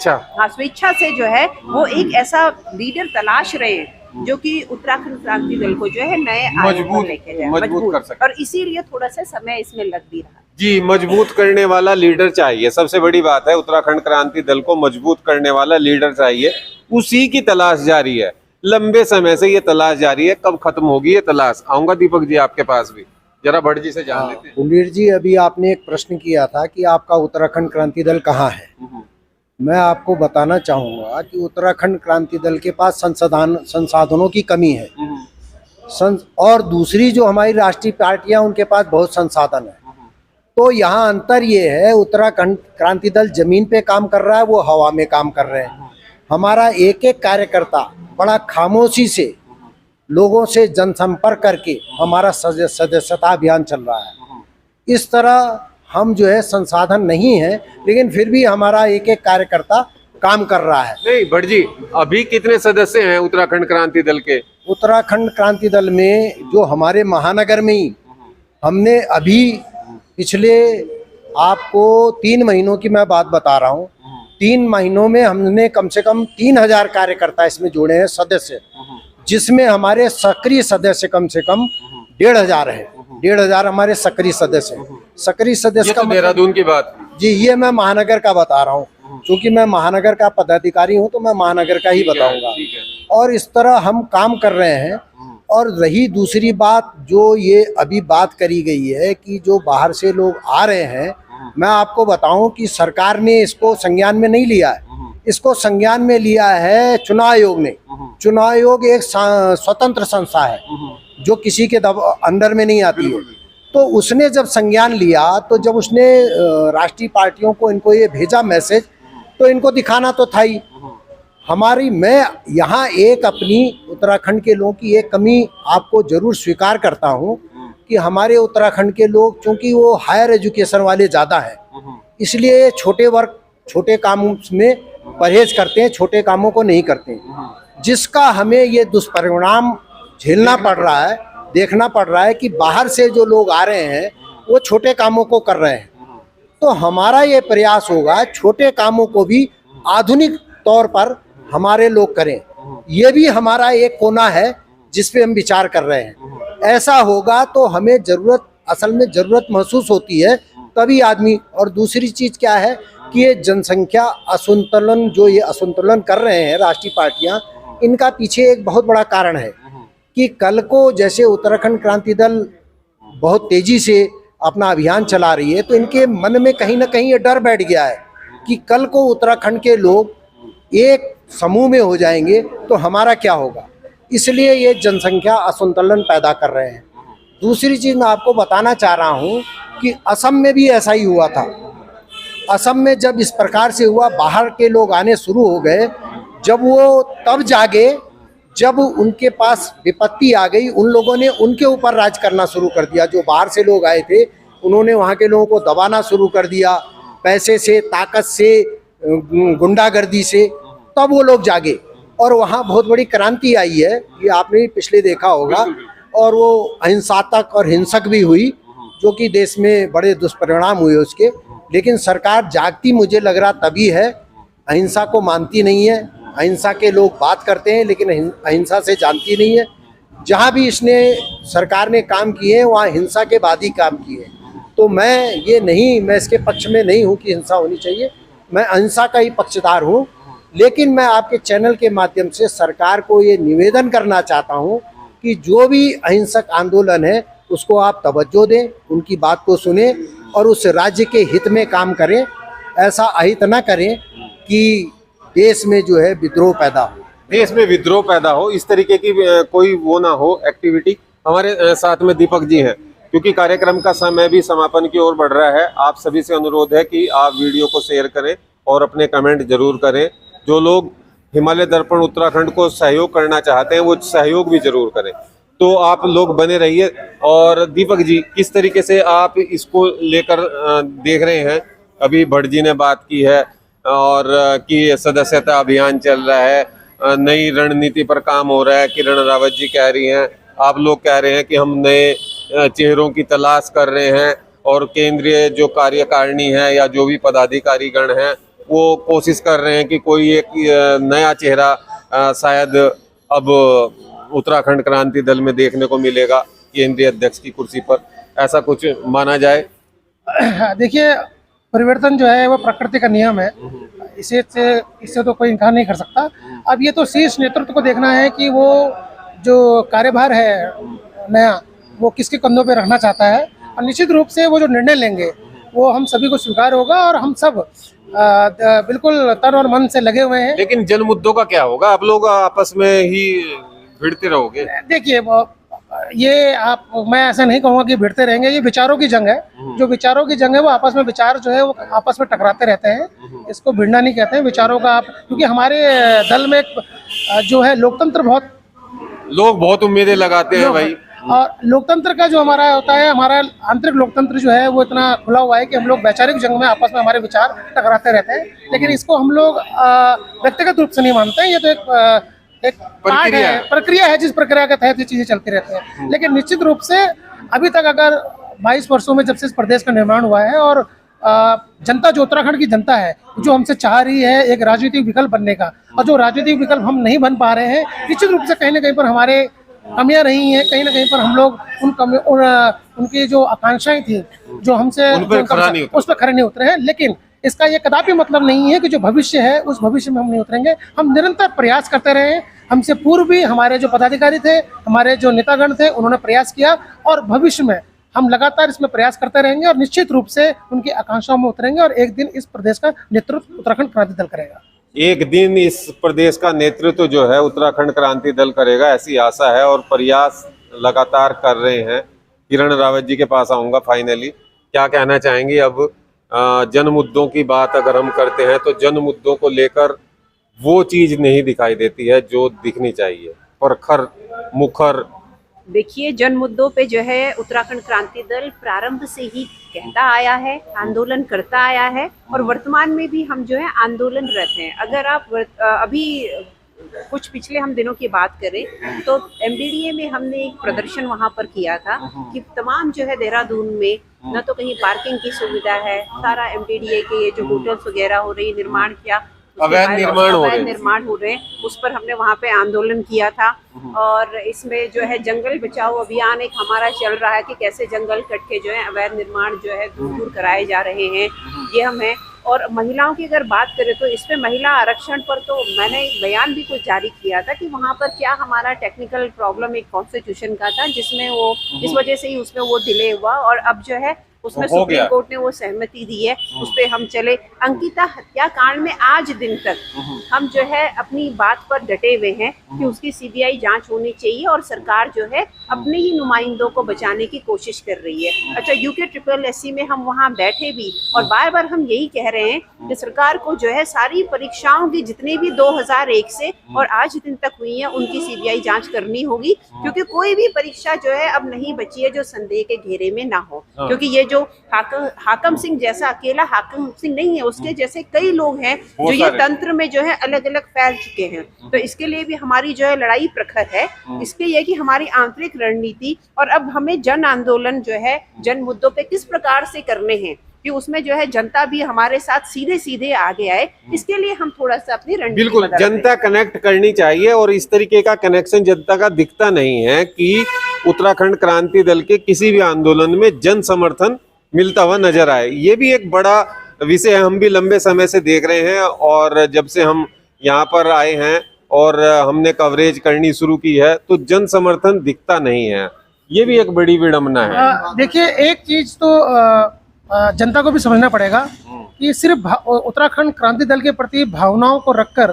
स्वेच्छा से जो है वो एक ऐसा लीडर तलाश रहे हैं जो कि उत्तराखंड क्रांति दल को जो है नए आयाम पर लेके जाए, मजबूत कर सके। और इसीलिए थोड़ा सा समय इसमें लग भी रहा है। जी, मजबूत करने वाला लीडर चाहिए, सबसे बड़ी बात है। उत्तराखंड क्रांति दल को मजबूत करने वाला लीडर चाहिए, उसी की तलाश जारी है। लंबे समय से ये तलाश जारी है, कब खत्म होगी ये तलाश? आऊंगा दीपक जी आपके पास भी, जरा भट्ट जी से जान लेते हैं। कुंडीर जी, अभी आपने एक प्रश्न किया था कि आपका उत्तराखंड क्रांति दल कहाँ है। मैं आपको बताना चाहूँगा कि उत्तराखंड क्रांति दल के पास संसाधनों की कमी है, और दूसरी जो हमारी राष्ट्रीय पार्टियां, उनके पास बहुत संसाधन है। तो यहाँ अंतर ये है, उत्तराखंड क्रांति दल जमीन पे काम कर रहा है, वो हवा में काम कर रहे हैं। हमारा एक एक कार्यकर्ता बड़ा खामोशी से लोगों से जनसंपर्क करके हमारा सदस्यता अभियान चल रहा है। इस तरह हम जो है संसाधन नहीं है, लेकिन फिर भी हमारा एक एक कार्यकर्ता काम कर रहा है। नहीं भट्ट जी, अभी कितने सदस्य हैं उत्तराखंड क्रांति दल के? उत्तराखंड क्रांति दल में जो हमारे महानगर में ही हमने अभी पिछले, आपको 3 महीनों की मैं बात बता रहा हूँ, 3 महीनों में हमने कम से कम 3000 कार्यकर्ता इसमें जोड़े हैं, सदस्य, जिसमें हमारे सक्रिय सदस्य कम से कम 1500 है। 1500 हमारे सक्रिय सदस्य हैं। सक्रिय सदस्य का देहरादून की बात जी, ये मैं महानगर का बता रहा हूँ, क्योंकि मैं महानगर का पदाधिकारी हूँ तो मैं महानगर का ही बताऊंगा। और इस तरह हम काम कर रहे हैं। और रही दूसरी बात, जो ये अभी बात करी गई है कि जो बाहर से लोग आ रहे हैं, मैं आपको बताऊं कि सरकार ने इसको संज्ञान में नहीं लिया है। इसको संज्ञान में लिया है चुनाव आयोग ने। चुनाव आयोग एक स्वतंत्र संस्था है जो किसी के अंडर में नहीं आती है। तो उसने जब संज्ञान लिया, तो जब उसने राष्ट्रीय पार्टियों को इनको ये भेजा मैसेज, तो इनको दिखाना तो था ही। मैं यहाँ एक अपनी उत्तराखंड के लोगों की एक कमी आपको जरूर स्वीकार करता हूँ कि हमारे उत्तराखंड के लोग, चूंकि वो हायर एजुकेशन वाले ज़्यादा हैं, इसलिए छोटे वर्ग, छोटे कामों में परहेज करते हैं, छोटे कामों को नहीं करते हैं, जिसका हमें ये दुष्परिणाम झेलना पड़ रहा है, देखना पड़ रहा है कि बाहर से जो लोग आ रहे हैं वो छोटे कामों को कर रहे हैं। तो हमारा ये प्रयास होगा छोटे कामों को भी आधुनिक तौर पर हमारे लोग करें। ये भी हमारा एक कोना है जिस पे हम विचार कर रहे हैं। ऐसा होगा तो हमें असल में ज़रूरत महसूस होती है तभी आदमी। और दूसरी चीज़ क्या है कि ये जनसंख्या असंतुलन, जो ये असंतुलन कर रहे हैं राष्ट्रीय पार्टियां, इनका पीछे एक बहुत बड़ा कारण है कि कल को जैसे उत्तराखंड क्रांति दल बहुत तेज़ी से अपना अभियान चला रही है, तो इनके मन में कहीं ना कहीं ये डर बैठ गया है कि कल को उत्तराखंड के लोग एक समूह में हो जाएंगे तो हमारा क्या होगा। इसलिए ये जनसंख्या असंतुलन पैदा कर रहे हैं। दूसरी चीज मैं आपको बताना चाह रहा हूँ कि असम में भी ऐसा ही हुआ था। असम में जब इस प्रकार से हुआ, बाहर के लोग आने शुरू हो गए, जब वो तब जागे जब उनके पास विपत्ति आ गई, उन लोगों ने उनके ऊपर राज करना शुरू कर दिया। जो बाहर से लोग आए थे उन्होंने वहाँ के लोगों को दबाना शुरू कर दिया, पैसे से, ताकत से, गुंडागर्दी से। तब वो लोग जागे और वहाँ बहुत बड़ी क्रांति आई है, ये आपने भी पिछले देखा होगा। और वो अहिंसात्मक और हिंसक भी हुई, जो कि देश में बड़े दुष्परिणाम हुए उसके। लेकिन सरकार जागती मुझे लग रहा तभी है, अहिंसा को मानती नहीं है। अहिंसा के लोग बात करते हैं लेकिन अहिंसा से जानती नहीं है। जहाँ भी इसने सरकार ने काम किए हैं वहाँ हिंसा के बाद ही काम किए हैं। तो मैं इसके पक्ष में नहीं हूँ कि हिंसा होनी चाहिए, मैं अहिंसा का ही पक्षधर हूँ। लेकिन मैं आपके चैनल के माध्यम से सरकार को ये निवेदन करना चाहता हूँ कि जो भी अहिंसक आंदोलन है उसको आप तवज्जो दें, उनकी बात को सुने और उस राज्य के हित में काम करें। ऐसा अहित ना करें कि देश में जो है विद्रोह पैदा हो, देश में विद्रोह पैदा हो, इस तरीके की कोई वो ना हो एक्टिविटी। हमारे साथ में दीपक जी हैं। क्योंकि कार्यक्रम का समय भी समापन की ओर बढ़ रहा है, आप सभी से अनुरोध है कि आप वीडियो को शेयर करें और अपने कमेंट जरूर करें। जो लोग हिमालय दर्पण उत्तराखंड को सहयोग करना चाहते हैं वो सहयोग भी जरूर करें। तो आप लोग बने रहिए। और दीपक जी, किस तरीके से आप इसको लेकर देख रहे हैं? अभी भट्ट जी ने बात की है और कि सदस्यता अभियान चल रहा है, नई रणनीति पर काम हो रहा है। किरण रावत जी कह रही हैं, आप लोग कह रहे हैं कि हम नए चेहरों की तलाश कर रहे हैं और केंद्रीय जो कार्यकारिणी है या जो भी पदाधिकारी गण हैं वो कोशिश कर रहे हैं कि कोई एक नया चेहरा शायद अब उत्तराखंड क्रांति दल में देखने को मिलेगा केंद्रीय अध्यक्ष की कुर्सी पर, ऐसा कुछ माना जाए। देखिए, परिवर्तन जो है वो प्रकृति का नियम है, इससे तो कोई इनकार नहीं कर सकता। अब ये तो शीर्ष नेतृत्व को देखना है कि वो जो कार्यभार है नया वो किसके कंधों पे रखना चाहता है। और निश्चित रूप से वो जो निर्णय लेंगे वो हम सभी को स्वीकार होगा और हम सब बिल्कुल तन और मन से लगे हुए हैं। लेकिन जन मुद्दों का क्या होगा? आप लोग आपस में ही भिड़ते रहोगे? देखिए, मैं ऐसा नहीं कहूँगा कि भिड़ते रहेंगे। ये विचारों की जंग है, जो विचारों की जंग है वो आपस में विचार जो है वो आपस में टकराते रहते हैं। इसको भिड़ना नहीं कहते हैं विचारों का। आप क्योंकि हमारे दल में जो है लोकतंत्र लोग बहुत उम्मीदें लगाते हैं भाई। और लोकतंत्र का जो हमारा होता है, हमारा आंतरिक लोकतंत्र जो है वो इतना खुला हुआ है कि हम लोग वैचारिक जंग में आपस में हमारे विचार टकराते रहते हैं। लेकिन इसको हम लोग व्यक्तिगत रूप से नहीं मानते हैं। ये तो एक प्रक्रिया है जिस प्रक्रिया के तहत ये चीजें चलती रहती हैं। लेकिन निश्चित रूप से अभी तक अगर 22 वर्षों में जब से इस प्रदेश का निर्माण हुआ है और जनता जो उत्तराखंड की जनता है जो हमसे चाह रही है एक राजनीतिक विकल्प बनने का, और जो राजनीतिक विकल्प हम नहीं बन पा रहे हैं, निश्चित रूप से कहीं ना कहीं पर हमारे कमियां रही हैं। कहीं ना कहीं पर हम लोग उनकी जो आकांक्षाएं थी जो हमसे उस पर खरे नहीं उतरे हैं। लेकिन इसका ये कदापि मतलब नहीं है कि जो भविष्य है उस भविष्य में हम नहीं उतरेंगे। हम निरंतर प्रयास करते रहे हैं। हमसे पूर्व भी हमारे जो पदाधिकारी थे, हमारे जो नेतागण थे, उन्होंने प्रयास किया और भविष्य में हम लगातार इसमें प्रयास करते रहेंगे और निश्चित रूप से उनकी आकांक्षाओं में उतरेंगे और एक दिन इस प्रदेश का नेतृत्व उत्तराखंड क्रांति दल करेगा। एक दिन इस प्रदेश का नेतृत्व जो है उत्तराखंड क्रांति दल करेगा, ऐसी आशा है और प्रयास लगातार कर रहे हैं। किरण रावत जी के पास आऊंगा फाइनली, क्या कहना चाहेंगे? अब जन मुद्दों की बात अगर हम करते हैं तो जन मुद्दों को लेकर वो चीज नहीं दिखाई देती है जो दिखनी चाहिए, परखर मुखर। देखिए, जन मुद्दों पे जो है उत्तराखंड क्रांति दल प्रारंभ से ही कहता आया है, आंदोलन करता आया है और वर्तमान में भी हम जो है आंदोलनरत हैं। अगर आप अभी कुछ पिछले हम दिनों की बात करें तो MDDA में हमने एक प्रदर्शन वहां पर किया था कि तमाम जो है देहरादून में न तो कहीं पार्किंग की सुविधा है, सारा MDDA के ये जो होटल्स वगैरह हो रही निर्माण किया, अवैध निर्माण हो रहे हैं, उस पर हमने वहाँ पे आंदोलन किया था। और इसमें जो है जंगल बचाओ अभियान एक हमारा चल रहा है कि कैसे जंगल कट के जो है अवैध निर्माण जो है दूर दूर कराए जा रहे हैं, ये हम है। और महिलाओं की अगर बात करें तो इस पे महिला आरक्षण पर तो मैंने एक बयान भी कुछ जारी किया था कि वहाँ पर क्या हमारा टेक्निकल प्रॉब्लम एक कॉन्स्टिट्यूशन का था जिसमें वो इस वजह से ही उसमें वो डिले हुआ और अब जो है उसमें हो गया। सुप्रीम कोर्ट ने वो सहमति दी है, उस पे हम चले। अंकिता हत्याकांड में आज दिन तक हम जो है अपनी बात पर डटे हुए हैं कि उसकी सीबीआई जांच होनी चाहिए और सरकार जो है अपने ही नुमाइंदों को बचाने की कोशिश कर रही है। अच्छा, यूके SSSC में हम वहाँ बैठे भी और बार बार हम यही कह रहे हैं कि सरकार को जो है सारी परीक्षाओं की जितनी भी 2001 से और आज दिन तक हुई है उनकी सीबीआई जांच करनी होगी, क्योंकि कोई भी परीक्षा जो है अब नहीं बची है जो संदेह के घेरे में ना हो। क्योंकि ये जो हाकम सिंह जैसा अकेला हाकम सिंह नहीं है, उसके जैसे कई लोग हैं जो ये तंत्र में जो है अलग अलग फैल चुके हैं। तो इसके लिए भी हमारी जो है लड़ाई प्रखर है। इसके ये कि हमारी आंतरिक रणनीति और अब हमें जन आंदोलन जो है जन मुद्दों पे किस प्रकार से करने हैं कि उसमें जो है जनता भी हमारे साथ सीधे सीधे आगे आए, इसके लिए हम थोड़ा सा अपनी रणनीति बिल्कुल बदल रहे हैं। जनता कनेक्ट करनी चाहिए और इस तरीके का कनेक्शन जनता का दिखता नहीं है कि उत्तराखंड क्रांति दल के किसी भी आंदोलन में जन समर्थन मिलता हुआ नजर आए। ये भी एक बड़ा विषय है, हम भी लंबे समय से देख रहे हैं और जब से हम यहाँ पर आए हैं और हमने कवरेज करनी शुरू की है तो जन समर्थन दिखता नहीं है। ये भी एक बड़ी विडंबना है। देखिए, एक चीज तो जनता को भी समझना पड़ेगा कि सिर्फ उत्तराखंड क्रांति दल के प्रति भावनाओं को रखकर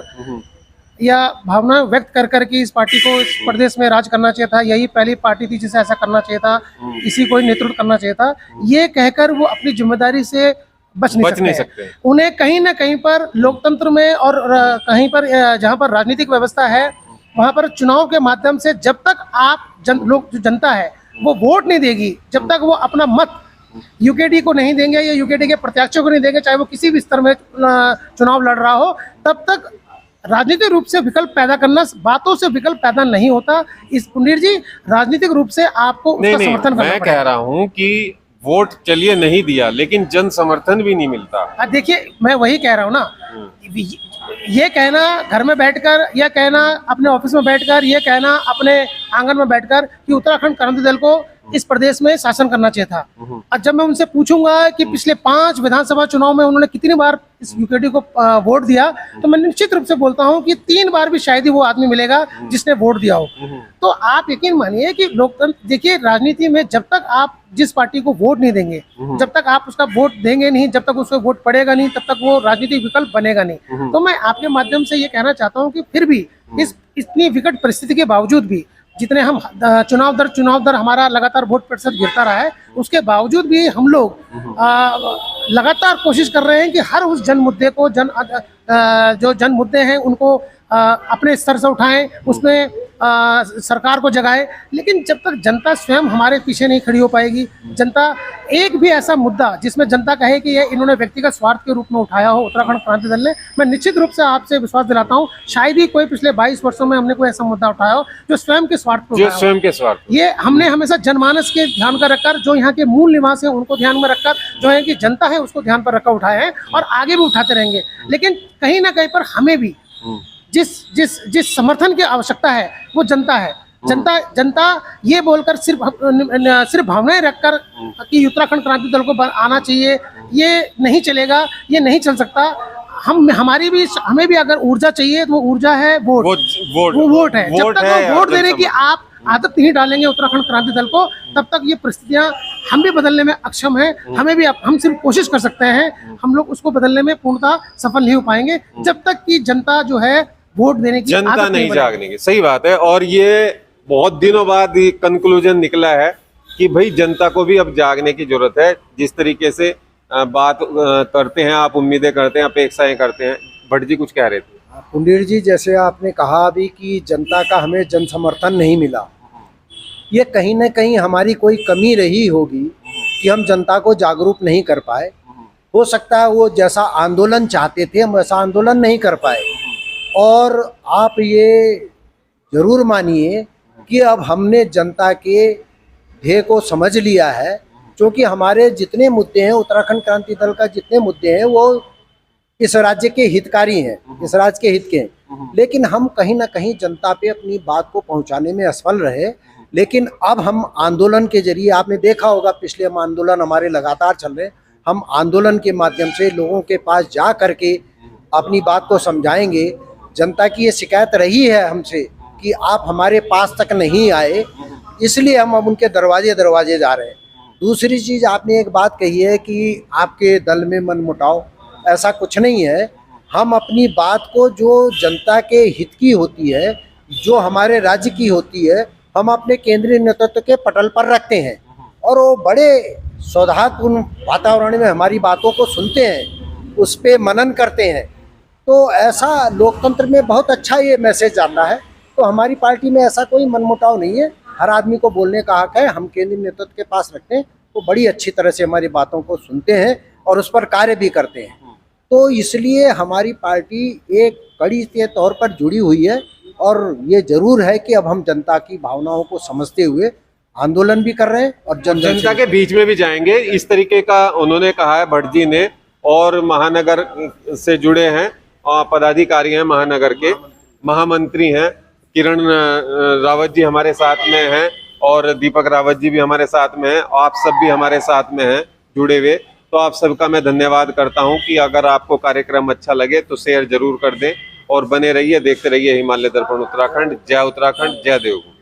या भावना व्यक्त कर करके इस पार्टी को इस प्रदेश में राज करना चाहिए था, यही पहली पार्टी थी जिसे ऐसा करना चाहिए था, इसी को ही नेतृत्व करना चाहिए था, ये कहकर वो अपनी जिम्मेदारी से बच नहीं सकते। उन्हें कहीं ना कहीं पर लोकतंत्र में और कहीं पर जहाँ पर राजनीतिक व्यवस्था है वहाँ पर चुनाव के माध्यम से जब तक आप लोग जो जनता है वो वोट नहीं देगी, जब तक वो अपना मत यूकेडी को नहीं देंगे या यूकेडी के प्रत्याशियों को नहीं देंगे, चाहे वो किसी भी स्तर में चुनाव लड़ रहा हो, तब तक राजनीतिक रूप से विकल्प पैदा करना, बातों से विकल्प पैदा नहीं होता। इस पुनीर जी, राजनीतिक रूप से आपको उसका समर्थन करना मैं कह रहा हूँ कि वोट चलिए नहीं दिया लेकिन जन समर्थन भी नहीं मिलता। देखिए, मैं वही कह रहा हूँ ना, ये कहना घर में बैठकर, या कहना अपने ऑफिस में बैठकर, ये कहना अपने आंगन में बैठकर कि उत्तराखंड क्रांति दल को इस प्रदेश में शासन करना चाहिए था। और जब मैं उनसे पूछूंगा कि पिछले 5 विधानसभा चुनाव में उन्होंने कितनी बार इस यूकेडी को वोट दिया, तो मैं निश्चित रूप से बोलता हूं कि 3 बार भी शायद ही वो आदमी मिलेगा जिसने वोट दिया हो। तो आप यकीन मानिए कि लोकतंत्र, देखिए राजनीति में जब तक आप जिस पार्टी को वोट नहीं देंगे, जब तक आप उसका वोट देंगे नहीं, जब तक उसको वोट पड़ेगा नहीं, तब तक वो राजनीतिक विकल्प बनेगा नहीं। तो मैं आपके माध्यम से ये कहना चाहता हूँ कि फिर भी इस इतनी विकट परिस्थिति के बावजूद भी, जितने हम चुनाव दर हमारा लगातार वोट प्रतिशत गिरता रहा है, उसके बावजूद भी हम लोग लगातार कोशिश कर रहे हैं कि हर उस जन मुद्दे को जो जन मुद्दे हैं उनको अपने स्तर से उठाएं, उसमें सरकार को जगाए। लेकिन जब तक जनता स्वयं हमारे पीछे नहीं खड़ी हो पाएगी, जनता एक भी ऐसा मुद्दा जिसमें जनता कहे कि ये इन्होंने व्यक्तिगत स्वार्थ के रूप में उठाया हो उत्तराखंड क्रांति दल ने, मैं निश्चित रूप से आपसे विश्वास दिलाता हूं शायद ही कोई पिछले 22 वर्षों में हमने कोई ऐसा मुद्दा उठाया हो जो स्वयं के स्वार्थ पर उठाया हो। ये हमने हमेशा जनमानस के ध्यान कर रखकर, जो यहाँ के मूल निवासी हैं उनको ध्यान में रखकर, जो है कि जनता है उसको ध्यान पर रखकर उठाए हैं और आगे भी उठाते रहेंगे। लेकिन कहीं ना कहीं पर हमें भी जिस समर्थन की आवश्यकता है वो जनता है। जनता ये बोलकर सिर्फ भावनाएं रखकर कि उत्तराखंड क्रांति दल को आना चाहिए, ये नहीं चलेगा, ये नहीं चल सकता। हमें भी अगर ऊर्जा चाहिए तो वो ऊर्जा है वोट है। जब तक वो वोट देने की आप आदत नहीं डालेंगे उत्तराखंड क्रांति दल को, तब तक ये परिस्थितियां हम भी बदलने में अक्षम हैं। हम सिर्फ कोशिश कर सकते हैं, हम लोग उसको बदलने में पूर्णतः सफल नहीं हो पाएंगे जब तक कि जनता जो है वोट देने की जनता नहीं जागने की। सही बात है। और ये बहुत दिनों बाद कंक्लूजन निकला है कि भाई जनता को भी अब जागने की जरूरत है। जिस तरीके से बात करते हैं आप, उम्मीदें करते हैं, अपेक्षाएं करते हैं। भट्ट जी कुछ कह रहे थे। पुनीर जी, जैसे आपने कहा अभी कि जनता का हमें जन समर्थन नहीं मिला, ये कहीं ना कहीं हमारी कोई कमी रही होगी कि हम जनता को जागरूक नहीं कर पाए। हो सकता है वो जैसा आंदोलन चाहते थे हम वैसा आंदोलन नहीं कर पाए। और आप ये जरूर मानिए कि अब हमने जनता के ध्येय को समझ लिया है, क्योंकि हमारे जितने मुद्दे हैं, उत्तराखंड क्रांति दल का जितने मुद्दे हैं वो इस राज्य के हितकारी हैं, इस राज्य के हित के हैं। लेकिन हम कहीं ना कहीं जनता पे अपनी बात को पहुंचाने में असफल रहे। लेकिन अब हम आंदोलन के जरिए, आपने देखा होगा पिछले आंदोलन हमारे लगातार चल रहे, हम आंदोलन के माध्यम से लोगों के पास जा करके अपनी बात को समझाएंगे। जनता की ये शिकायत रही है हमसे कि आप हमारे पास तक नहीं आए, इसलिए हम अब उनके दरवाजे जा रहे हैं। दूसरी चीज, आपने एक बात कही है कि आपके दल में मनमुटाव, ऐसा कुछ नहीं है। हम अपनी बात को जो जनता के हित की होती है, जो हमारे राज्य की होती है, हम अपने केंद्रीय नेतृत्व के पटल पर रखते हैं और वो बड़े सौहार्दपूर्ण वातावरण में हमारी बातों को सुनते हैं, उस पे मनन करते हैं। तो ऐसा लोकतंत्र में बहुत अच्छा ये मैसेज आता है। तो हमारी पार्टी में ऐसा कोई मनमुटाव नहीं है, हर आदमी को बोलने का हक है। हम केंद्रीय नेतृत्व के पास रखते हैं, वो बड़ी अच्छी तरह से हमारी बातों को सुनते हैं और उस पर कार्य भी करते हैं। तो इसलिए हमारी पार्टी एक कड़ी के तौर पर जुड़ी हुई है और ये जरूर है कि अब हम जनता की भावनाओं को समझते हुए आंदोलन भी कर रहे हैं और जनता के बीच में भी जाएंगे, इस तरीके का उन्होंने कहा है भट्ट जी ने। और महानगर से जुड़े हैं पदाधिकारी हैं, महानगर के महामंत्री हैं, किरण रावत जी हमारे साथ में हैं और दीपक रावत जी भी हमारे साथ में हैं, आप सब भी हमारे साथ में हैं जुड़े हुए। तो आप सबका मैं धन्यवाद करता हूं कि अगर आपको कार्यक्रम अच्छा लगे तो शेयर जरूर कर दें और बने रहिए, देखते रहिए हिमालय दर्पण उत्तराखंड। जय उत्तराखंड, जय देवभूमि।